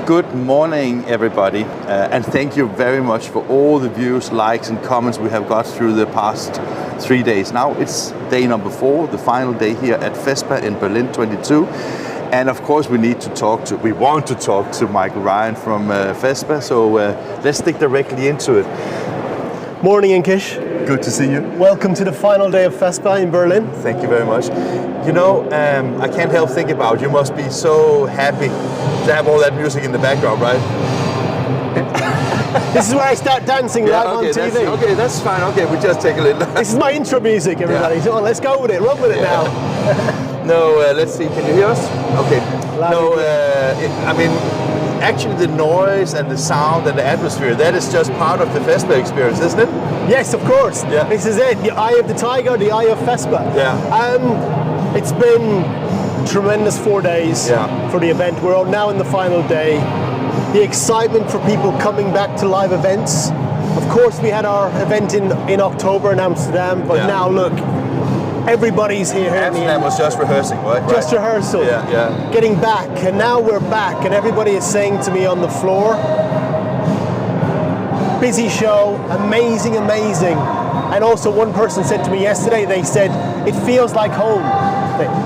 Good morning, everybody, and thank you very much for all the views, likes, and comments we have got through the past 3 days. Now it's day number 4, the final day here at FESPA in Berlin 22, and of course we want to talk to Michael Ryan from FESPA. So let's dig directly into it. Morning, INKISH. Good to see you. Welcome to the final day of FESPA in Berlin. Thank you very much. You know, I can't help thinking about you must be so happy to have all that music in the background, right? This is where I start dancing live on TV. Okay, that's fine. Okay, we just take a little. This is my intro music, everybody. Yeah. So let's go with it. Run with it now. No, let's see. Can you hear us? Okay. I mean, actually the noise and the sound and the atmosphere, that is just part of the FESPA experience, isn't it? Yes, of course. Yeah. This is it. The eye of the tiger, the eye of FESPA. Yeah. It's been tremendous 4 days for the event. We're now in the final day. The excitement for people coming back to live events. Of course, we had our event in October in Amsterdam, but now look, everybody's here. Amsterdam was just rehearsing, right? Just rehearsal. Yeah. Getting back, and now we're back, and everybody is saying to me on the floor, busy show, amazing. And also one person said to me yesterday, they said, it feels like home.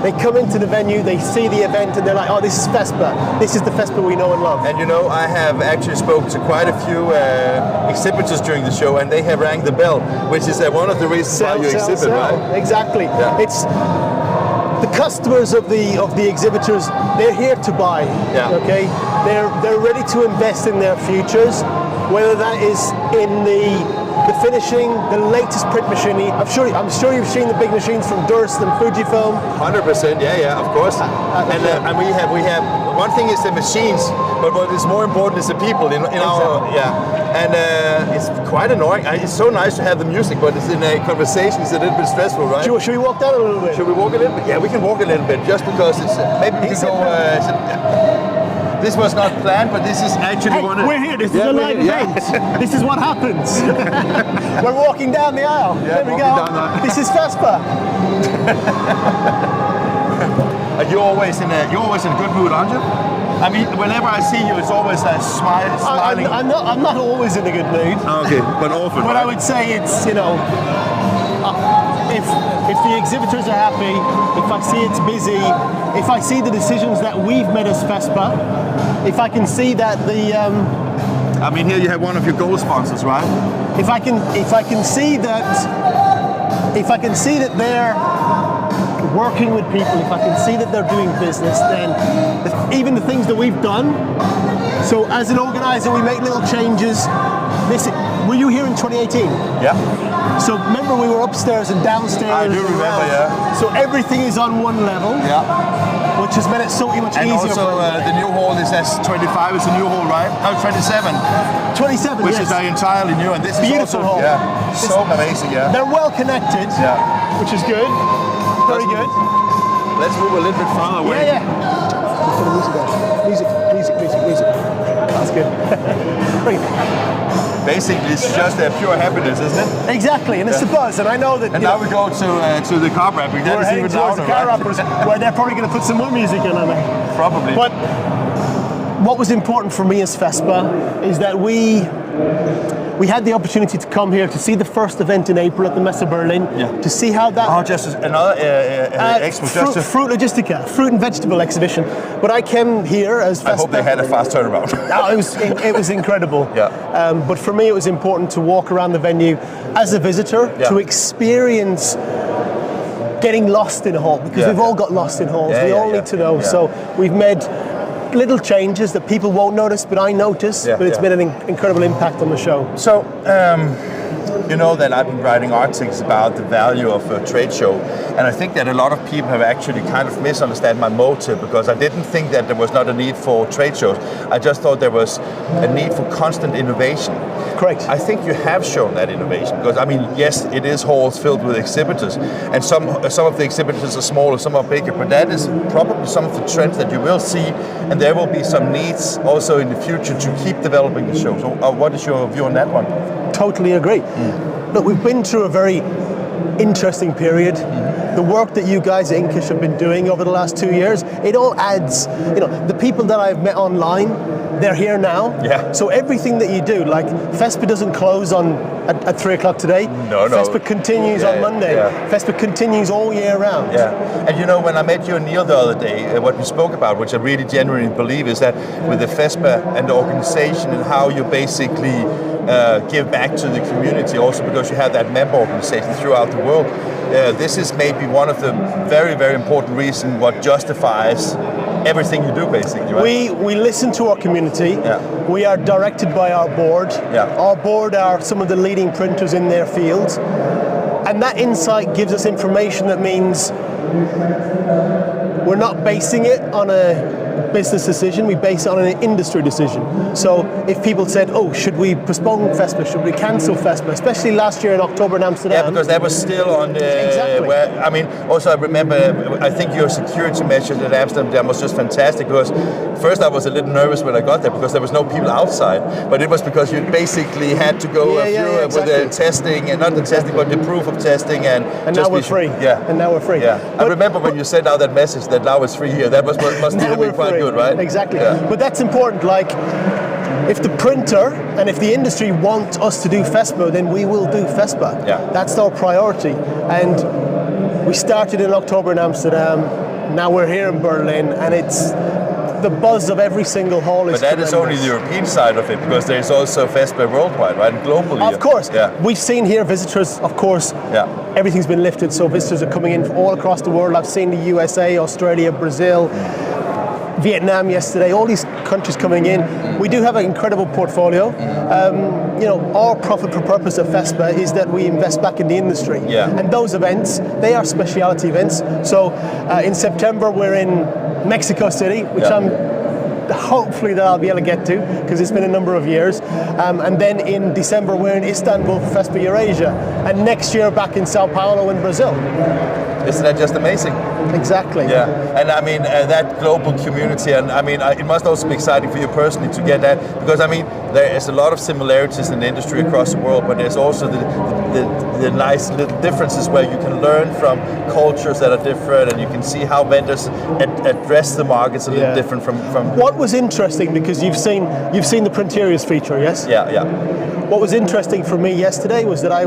They come into the venue, they see the event, and they're like, oh, this is FESPA. This is the FESPA we know and love. And you know, I have actually spoken to quite a few exhibitors during the show, and they have rang the bell, which is one of the reasons why you exhibit, right? Exactly. Yeah. It's the customers of the exhibitors, they're here to buy. Yeah. Okay? They're ready to invest in their futures, whether that is in the finishing, the latest print machinery. I'm sure you've seen the big machines from Durst and Fujifilm. 100%, yeah, of course. And we have one thing is the machines, but what is more important is the people in our And it's quite annoying. It's so nice to have the music, but it's in a conversation. It's a little bit stressful, right? Should we walk down a little bit? Should we walk a little bit? Yeah, we can walk a little bit, just because it's maybe we can go. This was not planned, but this is actually one of... We're here, this is a live event. This is what happens. We're walking down the aisle. Yeah, there we go. This is FESPA. You're always in a good mood, aren't you? I mean, whenever I see you, it's always smiling. I'm not always in a good mood. Okay, but often. But I would say it's, you know, if the exhibitors are happy, if I see it's busy, if I see the decisions that we've made as FESPA, if I can see that I mean, here you have one of your gold sponsors, right? If I can see that they're working with people, if I can see that they're doing business, then even the things that we've done. So as an organizer, we make little changes. Were you here in 2018? Yeah. So remember, we were upstairs and downstairs. I do remember, yeah. So everything is on one level. Yeah. Which has made it so much easier. And also the new hall is S25, is a new hall, right? No, 27. 27, which is entirely new, and this beautiful is also hall. So amazing, yeah. They're well connected, which is good. Very good. Let's move a little bit further away. Yeah. Let's put the music on. Music. That's good. Basically, it's just pure happiness, isn't it? Exactly, and it's the buzz, and I know that. And now we go to the car wrapping. We're heading towards the car wrappers, where they're probably going to put some more music in on it. Probably. But what was important for me as FESPA is that we had the opportunity to come here to see the first event in April at the FESPA Berlin, to see how that... Oh, just another expo. Fruit Logistica, fruit and vegetable exhibition. But I came here as FESPA... I hope they had a fast turnaround. It was incredible. Yeah. But for me, it was important to walk around the venue as a visitor, to experience getting lost in a hall, because we've all got lost in halls. We all need to know. Yeah. So we've made little changes that people won't notice, but I notice. But it's been an incredible impact on the show. So, you know that I've been writing articles about the value of a trade show, and I think that a lot of people have actually kind of misunderstood my motive, because I didn't think that there was not a need for trade shows. I just thought there was a need for constant innovation. Correct. I think you have shown that innovation, because I mean, yes, it is halls filled with exhibitors, and some of the exhibitors are smaller, some are bigger, but that is probably some of the trends that you will see, and there will be some needs also in the future to keep developing the show. So what is your view on that one? Totally agree. Look, we've been through a very interesting period. the work that you guys at INKISH have been doing over the last 2 years, it all adds, the people that I've met online, they're here now. Yeah. So everything that you do, like FESPA doesn't close at 3 o'clock today. No. FESPA continues on Monday. Yeah. FESPA continues all year round. Yeah. And when I met you and Neil the other day, what we spoke about, which I really genuinely believe, is that with the FESPA and the organization and how you basically give back to the community, also because you have that member organization throughout the world, this is maybe one of the very, very important reasons what justifies everything you do, basically, right? We listen to our community. Yeah. We are directed by our board. Yeah. Our board are some of the leading printers in their field. And that insight gives us information that means we're not basing it on a business decision, we base it on an industry decision. So if people said, should we postpone FESPA, should we cancel FESPA, especially last year in October in Amsterdam. Yeah, because that was still on the... Exactly. Also I remember, I think your security measures at Amsterdam was just fantastic, because first I was a little nervous when I got there because there was no people outside, but it was because you basically had to go exactly. with the testing, and not the testing, but the proof of testing, and now we're free. Yeah. And now we're free. Yeah. I remember when you sent out that message that now it's free here, that must have been quite good, right? Exactly. Yeah. But that's important. Like, if the printer and if the industry want us to do FESPA, then we will do FESPA. Yeah. That's our priority. And we started in October in Amsterdam. Now we're here in Berlin, and it's the buzz of every single hall is But that is only the European side of it, because there's also FESPA worldwide, right? Globally. Of course. Yeah. We've seen here visitors, of course. Yeah. Everything's been lifted, so visitors are coming in from all across the world. I've seen the USA, Australia, Brazil, Vietnam yesterday, all these countries coming in. We do have an incredible portfolio. Our profit for purpose of FESPA is that we invest back in the industry. Yeah. And those events, they are specialty events. So in September, we're in Mexico City, which hopefully that I'll be able to get to, because it's been a number of years. And then in December, we're in Istanbul for FESPA Eurasia. And next year, back in Sao Paulo in Brazil. Isn't that just amazing? Exactly. Yeah, and I mean that global community, and I mean it must also be exciting for you personally to get that, because I mean there is a lot of similarities in the industry across the world, but there's also the nice little differences where you can learn from cultures that are different, and you can see how vendors address the markets a little different from. What was interesting, because you've seen the Printerius feature, yes? Yeah. What was interesting for me yesterday was that I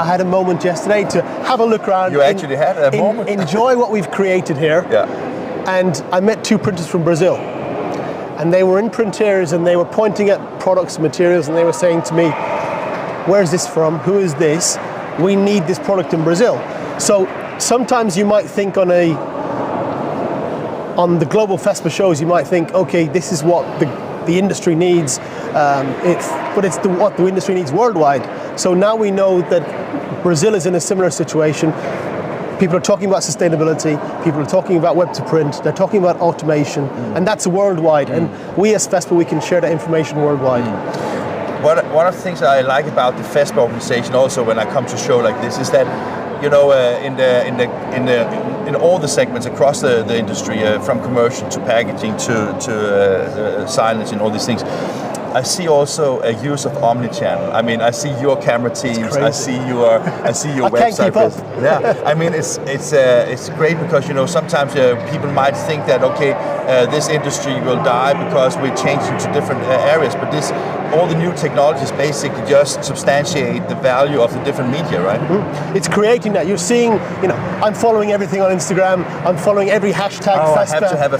had a moment yesterday to have a look around. You actually had a moment. Enjoy what we've created here. Yeah. And I met two printers from Brazil, and they were in Printerius, and they were pointing at products and materials, and they were saying to me, "Where's this from? Who is this? We need this product in Brazil." So sometimes you might think on the global FESPA shows, you might think, okay, this is what the industry needs, but it's what the industry needs worldwide. So now we know that Brazil is in a similar situation. People are talking about sustainability, people are talking about web to print, they're talking about automation, and that's worldwide. And we as FESPA, we can share that information worldwide. One of the things I like about the FESPA organization also when I come to a show like this is that, in all the segments across the industry, from commercial to packaging to signage and all these things, I see also a use of omnichannel. I mean, I see your camera teams. I see your website. Can't keep up. Yeah, I mean, it's great because sometimes people might think that this industry will die because we change into different areas, but all the new technologies basically just substantiate the value of the different media, right? Mm-hmm. It's creating that. You're seeing, I'm following everything on Instagram. I'm following every hashtag FESPA. I have to have a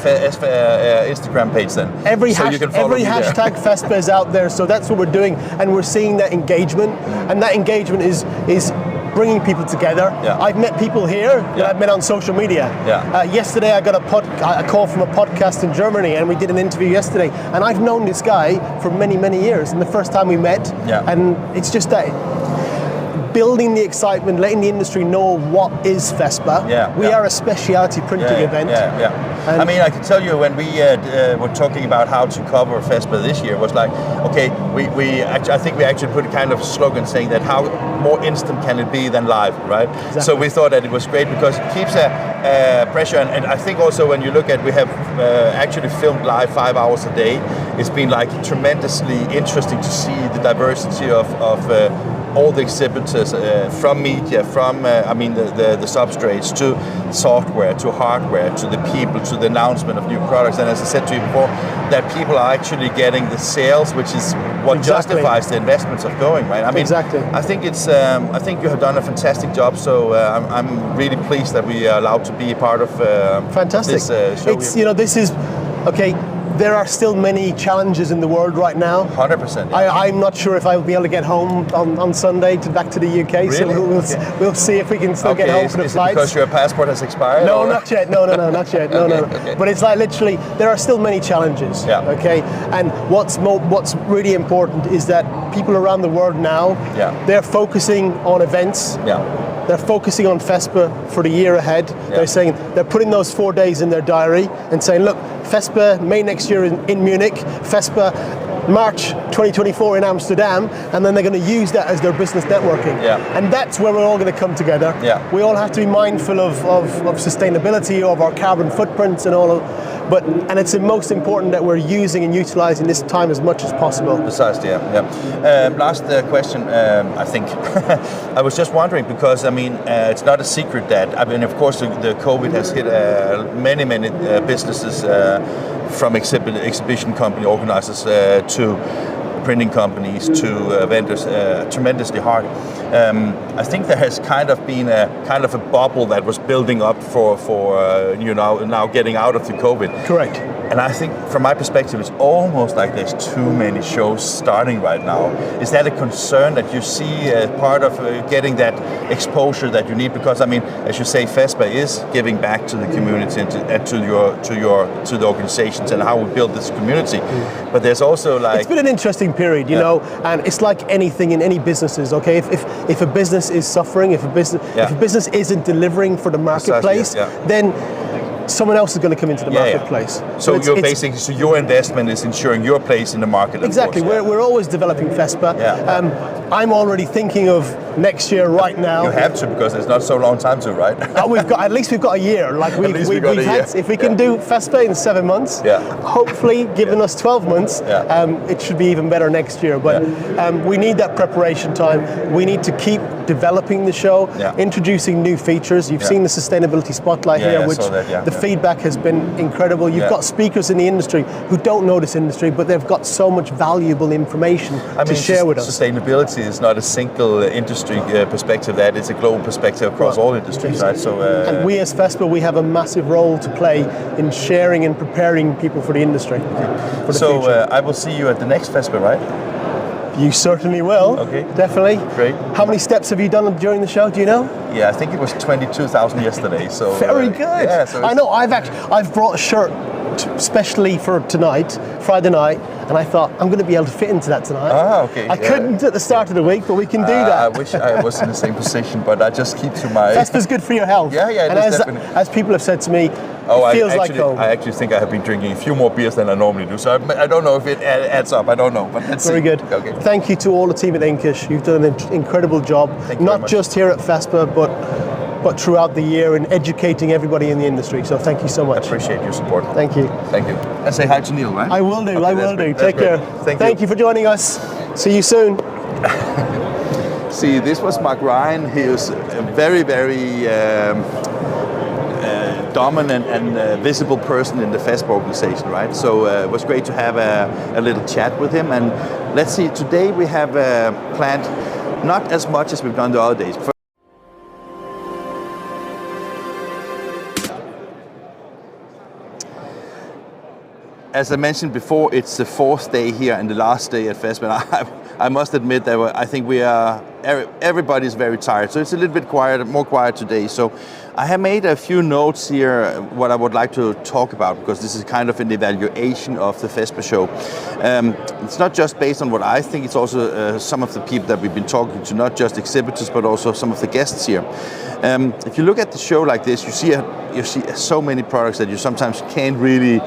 Instagram page then. Every hashtag FESPA is out there, so that's what we're doing, and we're seeing that engagement, and that engagement is bringing people together. Yeah. I've met people here that I've met on social media. Yeah. Yesterday I got a call from a podcast in Germany, and we did an interview yesterday, and I've known this guy for many, many years, and the first time we met, and it's just that building the excitement, letting the industry know what is FESPA. We are a specialty printing event. I mean, I can tell you when we were talking about how to cover FESPA this year, was like, okay, I think we actually put a kind of slogan saying that how more instant can it be than live, right? Exactly. So we thought that it was great because it keeps a pressure, and I think also when you look at, we have actually filmed live 5 hours a day. It's been like tremendously interesting to see the diversity of all the exhibitors, from media, from the substrates to software, to hardware, to the people, to the announcement of new products. And as I said to you before, that people are actually getting the sales, which is what justifies the investments of going, right? I mean, exactly. I think it's. I think you have done a fantastic job. So I'm really pleased that we are allowed to be a part of fantastic. This show. It's this is okay. There are still many challenges in the world right now. 100%. Yeah. I'm not sure if I'll be able to get home on Sunday back to the UK. Really? So we'll see if we can still get home for the flights. Because your passport has expired? No, or? not yet. No, not yet. No. Okay. But it's like literally, there are still many challenges. Yeah. Okay. And what's really important is that people around the world now, they're focusing on events. Yeah. They're focusing on FESPA for the year ahead. Yeah. They're saying they're putting those 4 days in their diary and saying, look, FESPA May next year in Munich, FESPA March 2024 in Amsterdam, and then they're going to use that as their business networking. Yeah. And that's where we're all going to come together. Yeah. We all have to be mindful of sustainability, of our carbon footprints and all of. And it's the most important that we're using and utilizing this time as much as possible. Precisely, last question, I think. I was just wondering, because, I mean, it's not a secret that, I mean, of course, the COVID has hit many businesses from exhibition company organizers to printing companies to vendors tremendously hard. I think there has kind of been a bubble that was building up for now getting out of the COVID. Correct. And I think, from my perspective, it's almost like there's too many shows starting right now. Is that a concern that you see part of getting that exposure that you need? Because, I mean, as you say, FESPA is giving back to the community and to the organizations and how we build this community. But there's also like, it's been an interesting period, you know, and it's like anything in any businesses. Okay, if a business is suffering, if a business isn't delivering for the marketplace, then someone else is going to come into the marketplace. So you're basically, so your investment is ensuring your place in the market. Exactly. We're always developing FESPA. I'm already thinking of next year right now. You have to, because there's not so long time to, right? At least we've got a year. Like we've had, if we can do FESPA in 7 months, hopefully, given us 12 months, it should be even better next year. But we need that preparation time. We need to keep developing the show, introducing new features. You've seen the sustainability spotlight here, which the feedback has been incredible. You've got speakers in the industry who don't know this industry, but they've got so much valuable information to share with us. Sustainability is not a single industry perspective, that it's a global perspective across all industries, right? So, and we as FESPA, we have a massive role to play in sharing and preparing people for the industry. For the future. I will see you at the next FESPA, right? You certainly will. Okay. Definitely. Great. How many steps have you done during the show? Do you know? Yeah, I think it was 22,000 yesterday. So very good. Yeah, so I know. I've brought a shirt especially for tonight, Friday night, and I thought I'm going to be able to fit into that tonight. Okay. I couldn't at the start of the week, but we can do that. I wish I was in the same position, but I just keep to my. FESPA's good for your health. Yeah, and as people have said to me, it feels like home. I actually think I have been drinking a few more beers than I normally do, so I don't know if it adds up. I don't know, but let's see. Very good. Okay. Thank you to all the team at INKISH. You've done an incredible job, not just here at FESPA, but throughout the year in educating everybody in the industry. So thank you so much. I appreciate your support. Thank you. Thank you. And say hi to Neil, right? I will do. Okay, I will do. Take care. Thank you for joining us. See you soon. See, this was Mark Ryan. He was a very, very dominant and visible person in the FESPA organization, right? So it was great to have a little chat with him. And let's see, today we have planned not as much as we've done the other days. As I mentioned before, it's the fourth day here and the last day at FESPA. I must admit that I think everybody's very tired. So it's a little bit more quiet today. So I have made a few notes here, what I would like to talk about, because this is kind of an evaluation of the FESPA show. It's not just based on what I think, it's also some of the people that we've been talking to, not just exhibitors, but also some of the guests here. If you look at the show like this, you see so many products that you sometimes can't really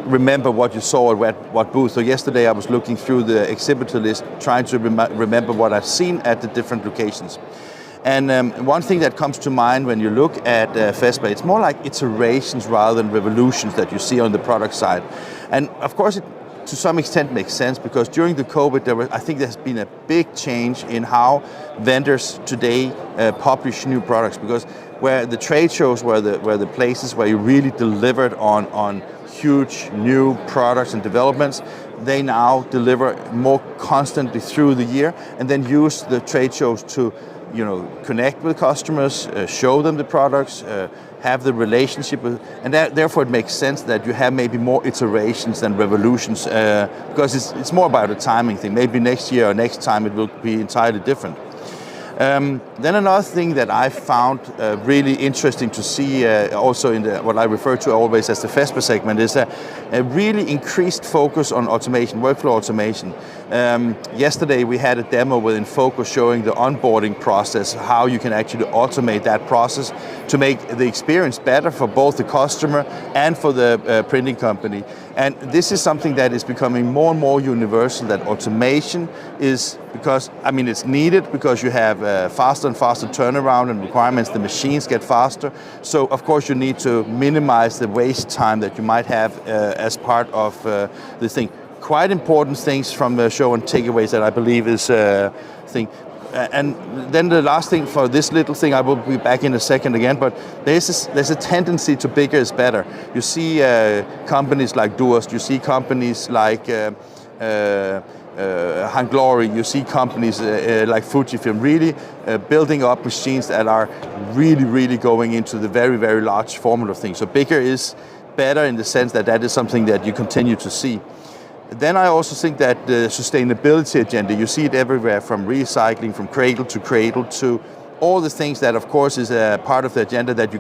remember what you saw at what booth. So yesterday I was looking through the exhibitor list, trying to remember what I've seen at the different locations. And one thing that comes to mind when you look at FESPA, it's more like iterations rather than revolutions that you see on the product side. And of course, to some extent makes sense, because during the COVID, I think there's been a big change in how vendors today publish new products, because where the trade shows were the places where you really delivered on huge new products and developments, they now deliver more constantly through the year, and then use the trade shows to connect with customers, show them the products, have the relationship with, and therefore it makes sense that you have maybe more iterations than revolutions, because it's more about a timing thing. Maybe next year or next time it will be entirely different. Then another thing that I found really interesting to see also in what I refer to always as the FESPA segment is a really increased focus on automation, workflow automation. Yesterday we had a demo within Focus showing the onboarding process, how you can actually automate that process to make the experience better for both the customer and for the printing company. And this is something that is becoming more and more universal, that automation is, because, I mean, it's needed because you have faster and faster turnaround and requirements, the machines get faster. So of course you need to minimize the waste time that you might have as part of the thing. Quite important things from the show and takeaways that I believe is thing. And then the last thing for this little thing, I will be back in a second again, but there's a tendency to bigger is better. You see companies like Durst, you see companies like Hanglory, you see companies like Fujifilm really building up machines that are really going into the very large format of things. So bigger is better in the sense that that is something that you continue to see. Then I also think that the sustainability agenda, you see it everywhere, from recycling, from cradle to all the things that of course is a part of the agenda that we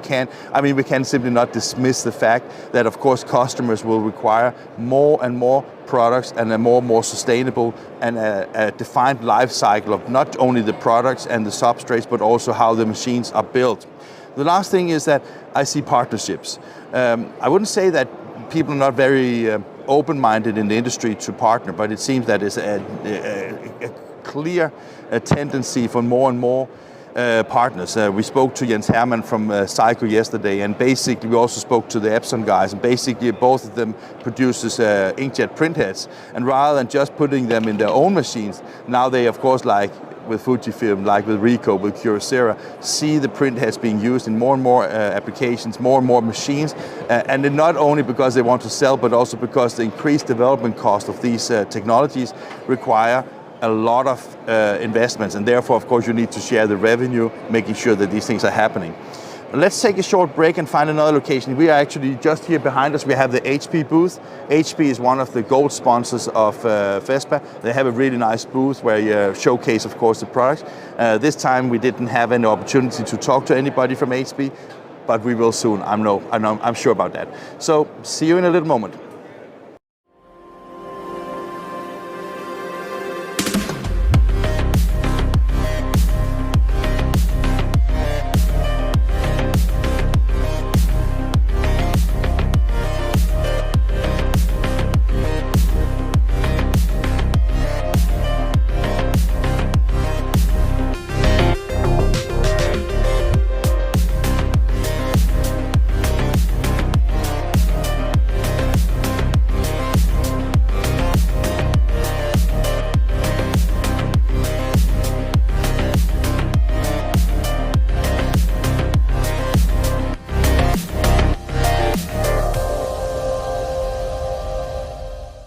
can simply not dismiss the fact that of course customers will require more and more products and a more sustainable and a defined life cycle of not only the products and the substrates, but also how the machines are built. The last thing is that I see partnerships. I wouldn't say that people are not very open-minded in the industry to partner, but it seems that it's a clear tendency for more and more partners. We spoke to Jens Hermann from Seiko yesterday, and basically we also spoke to the Epson guys, and basically both of them produces inkjet printheads, and rather than just putting them in their own machines, now they of course, like with Fujifilm, like with Ricoh, with Kyocera, see the printheads being used in more and more applications, more and more machines, and not only because they want to sell, but also because the increased development cost of these technologies require a lot of investments, and therefore of course you need to share the revenue, making sure that these things are happening. Let's take a short break and find another location. We are actually just here behind us. We have the HP booth. HP is one of the gold sponsors of FESPA. They have a really nice booth where you showcase, of course, the products. This time we didn't have any opportunity to talk to anybody from HP, but we will soon. I'm sure about that. So see you in a little moment.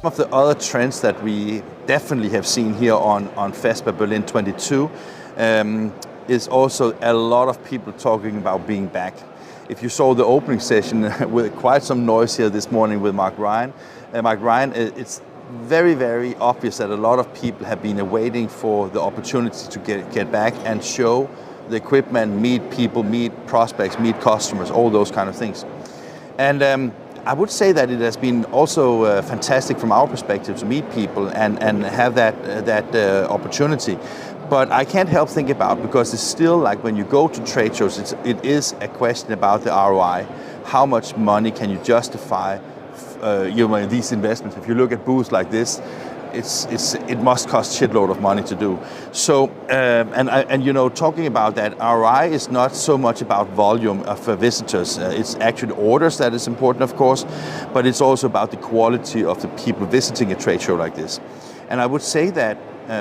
One of the other trends that we definitely have seen here on FESPA Berlin 22 is also a lot of people talking about being back. If you saw the opening session with quite some noise here this morning with Mark Ryan, it's very obvious that a lot of people have been waiting for the opportunity to get back and show the equipment, meet people, meet prospects, meet customers, all those kind of things. And I would say that it has been also fantastic from our perspective to meet people and have that opportunity. But I can't help think about, because it's still like when you go to trade shows, it is a question about the ROI. How much money can you justify these investments? If you look at booths like this, it must cost shitload of money to do. So and you know, talking about that, ROI is not so much about volume of visitors. It's actually orders that is important, of course, but it's also about the quality of the people visiting a trade show like this. And I would say that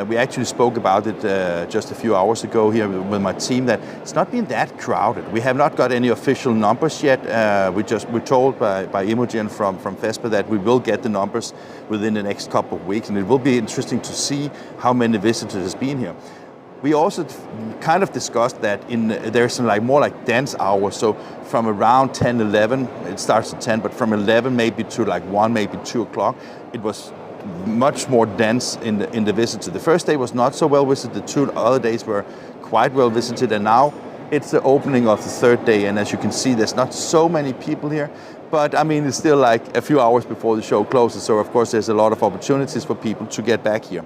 we actually spoke about it just a few hours ago here with my team, that it's not been that crowded. We have not got any official numbers yet. We're told by Imogen from FESPA that we will get the numbers within the next couple of weeks, and it will be interesting to see how many visitors has been here. We also kind of discussed that there's some more like dance hours. So from around 10, 11, it starts at 10, but from 11 maybe to like 1, maybe 2 o'clock, it was much more dense in the visitors. The first day was not so well visited. The 2 other days were quite well visited, and now it's the opening of the third day, and as you can see, there's not so many people here, but I mean, it's still like a few hours before the show closes, so of course there's a lot of opportunities for people to get back here.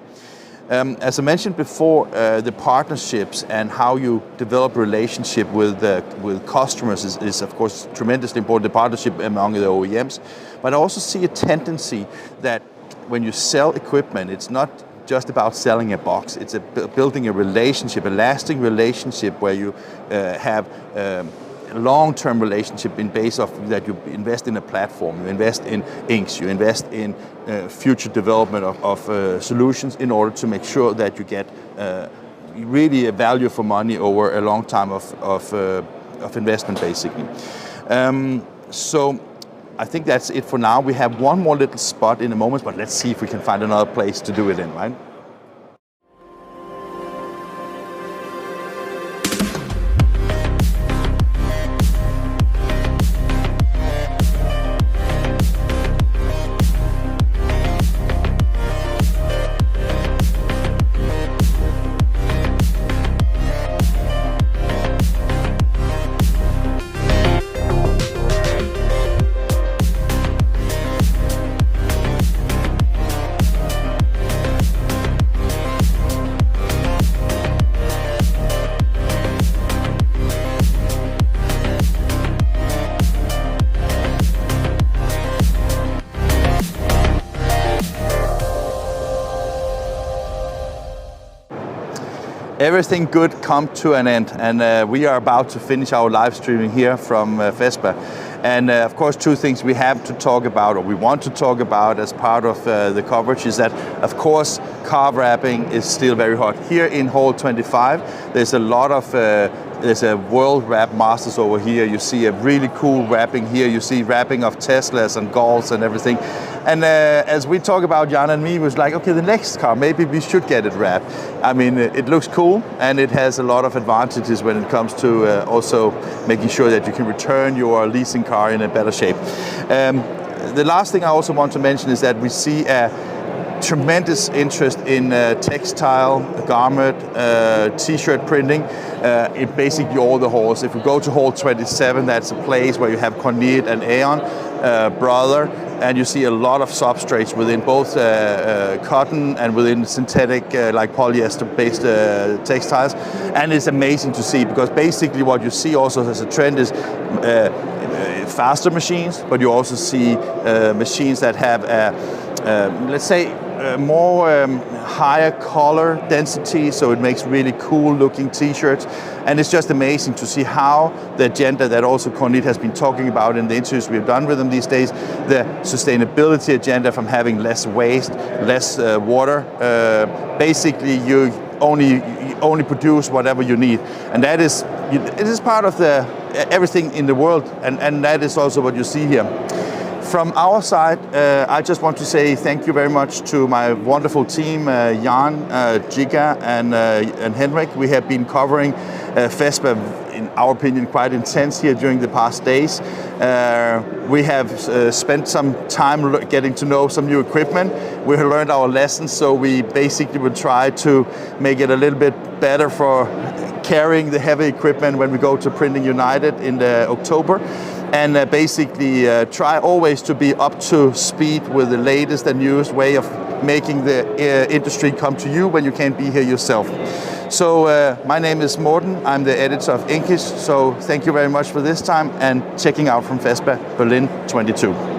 As I mentioned before, the partnerships and how you develop relationship with customers is of course tremendously important, the partnership among the OEMs, but I also see a tendency that when you sell equipment, it's not just about selling a box. It's building a relationship, a lasting relationship where you have a long-term relationship in base of that you invest in a platform, you invest in inks, you invest in future development of solutions in order to make sure that you get really a value for money over a long time of investment, basically. So I think that's it for now. We have one more little spot in a moment, but let's see if we can find another place to do it in, right? Everything good come to an end, and we are about to finish our live streaming here from FESPA. And of course, two things we have to talk about, or we want to talk about as part of the coverage, is that of course car wrapping is still very hot. Here in Hall 25, there's a lot of there's a World Wrap Masters over here. You see a really cool wrapping here. You see wrapping of Teslas and Golfs and everything. And as we talk about, Jan and me, it was like, okay, the next car, maybe we should get it wrapped. I mean, it looks cool, and it has a lot of advantages when it comes to also making sure that you can return your leasing car in a better shape. The last thing I also want to mention is that we see a tremendous interest in textile, garment, t-shirt printing in basically all the halls. If we go to Hall 27, that's a place where you have Cornet and Aeon, Brother, and you see a lot of substrates within both cotton and within synthetic, like polyester-based textiles. And it's amazing to see, because basically what you see also as a trend is faster machines, but you also see machines that have, let's say, more higher color density, so it makes really cool looking t-shirts. And it's just amazing to see how the agenda that also Cornet has been talking about in the interviews we've done with them these days, the sustainability agenda from having less waste, less water. Basically you only produce whatever you need, and that is, it is part of the everything in the world, and that is also what you see here. From our side, I just want to say thank you very much to my wonderful team, Jan, Giga, and Henrik. We have been covering FESPA, in our opinion, quite intense here during the past days. We have spent some time getting to know some new equipment. We have learned our lessons, so we basically will try to make it a little bit better for carrying the heavy equipment when we go to Printing United in October. And basically try always to be up to speed with the latest and newest way of making the industry come to you when you can't be here yourself. So my name is Morten, I'm the editor of INKISH, so thank you very much for this time, and checking out from FESPA Berlin 22.